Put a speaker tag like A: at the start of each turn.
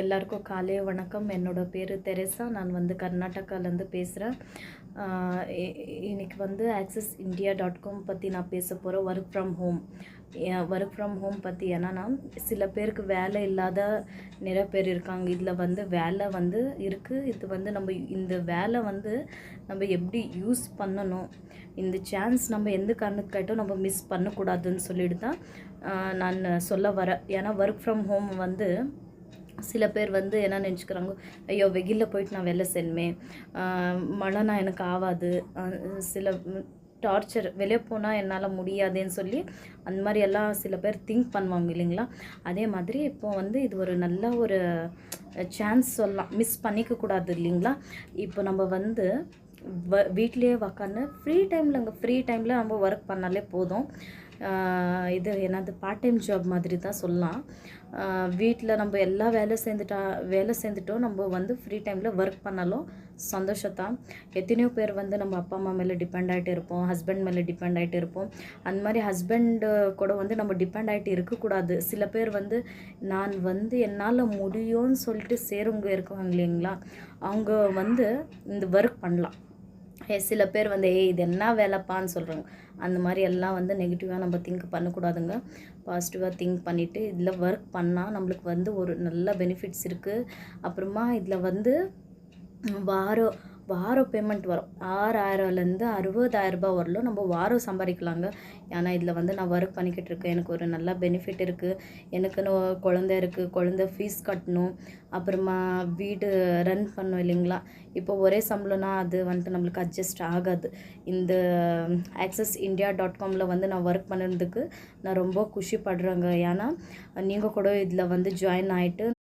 A: எல்லாருக்கும் காலை வணக்கம். என்னோட பேர் தெரேசா. நான் வந்து கர்நாடகாலேருந்து பேசுகிறேன். இன்னைக்கு வந்து ஆக்சஸ் இந்தியா .com பற்றி நான் பேச போகிறேன். ஒர்க் ஃப்ரம் ஹோம் பற்றி. என்னன்னா, சில பேருக்கு வேலை இல்லாத நிறைய பேர் இருக்காங்க. இதில் வந்து வேலை வந்து இருக்குது. இது வந்து நம்ம இந்த வேலை வந்து நம்ம எப்படி யூஸ் பண்ணணும், இந்த சான்ஸ் நம்ம எந்த காரணத்துக்காட்டும் நம்ம மிஸ் பண்ணக்கூடாதுன்னு சொல்லிட்டு தான் நான் சொல்ல வரேன். ஏன்னா ஒர்க் ஃப்ரம் ஹோம் வந்து சில பேர் வந்து என்ன நினச்சிக்கிறாங்க, ஐயோ வெயிலில் போயிட்டு நான் வேலை செய்யணுமே, மழைனா எனக்கு ஆகாது, சில டார்ச்சர் வெளியே போனால் என்னால் முடியாதுன்னு சொல்லி அந்த மாதிரி எல்லாம் சில பேர் திங்க் பண்ணுவாங்க இல்லைங்களா. அதே மாதிரி இப்போ வந்து இது ஒரு நல்ல ஒரு சான்ஸ் சொல்லலாம், மிஸ் பண்ணிக்கக்கூடாது இல்லைங்களா. இப்போ நம்ம வந்து வீட்லேயே உக்காந்து ஃப்ரீ டைமில் நம்ம ஒர்க் பண்ணாலே போதும். இது என்னது பார்ட் டைம் ஜாப் மாதிரி தான் சொல்லலாம். வீட்டில் நம்ம எல்லா வேலை சேர்ந்துட்டோம். நம்ம வந்து ஃப்ரீ டைமில் ஒர்க் பண்ணாலும் சந்தோஷத்தான். எத்தனையோ பேர் வந்து நம்ம அப்பா அம்மா மேலே டிபெண்ட் ஆகிட்டு இருப்போம், ஹஸ்பண்ட் மேலே டிபெண்ட் ஆகிட்டு இருப்போம். அந்த மாதிரி ஹஸ்பண்டு கூட வந்து நம்ம டிபெண்ட் ஆகிட்டு இருக்கக்கூடாது. சில பேர் வந்து நான் வந்து என்னால் முடியும்னு சொல்லிட்டு சேருங்க இருக்காங்க இல்லைங்களா, அவங்க வந்து இந்த ஒர்க் பண்ணலாம். சில பேர் வந்து இது என்ன வேலைப்பான்னு சொல்கிறாங்க. அந்த மாதிரி எல்லாம் வந்து நெகட்டிவாக நம்ம திங்க் பண்ணக்கூடாதுங்க. பாசிட்டிவாக திங்க் பண்ணிவிட்டு இதில் ஒர்க் பண்ணால் நம்மளுக்கு வந்து ஒரு நல்ல பெனிஃபிட்ஸ் இருக்குது. அப்புறமா இதில் வந்து வாரம் பேமெண்ட் வரும். 6,000லேருந்து 60,000 வரலும் நம்ம வாரம் சம்பாதிக்கலாங்க. ஏன்னா இதில் வந்து நான் ஒர்க் பண்ணிக்கிட்டு இருக்கேன், எனக்கு ஒரு நல்ல பெனிஃபிட் இருக்குது. எனக்குன்னு குழந்தை இருக்குது, குழந்தை ஃபீஸ் கட்டணும், அப்புறமா வீடு ரன் பண்ணணும் இல்லைங்களா. இப்போ ஒரே சம்பளம்னா அது வந்துட்டு நம்மளுக்கு அட்ஜஸ்ட் ஆகாது. இந்த ஆக்சஸ் இந்தியா .comல வந்து நான் ஒர்க் பண்ணுறதுக்கு நான் ரொம்ப குஷிப்படுறேங்க. ஏன்னா நீங்கள் கூட இதில் வந்து ஜாயின் ஆகிட்டு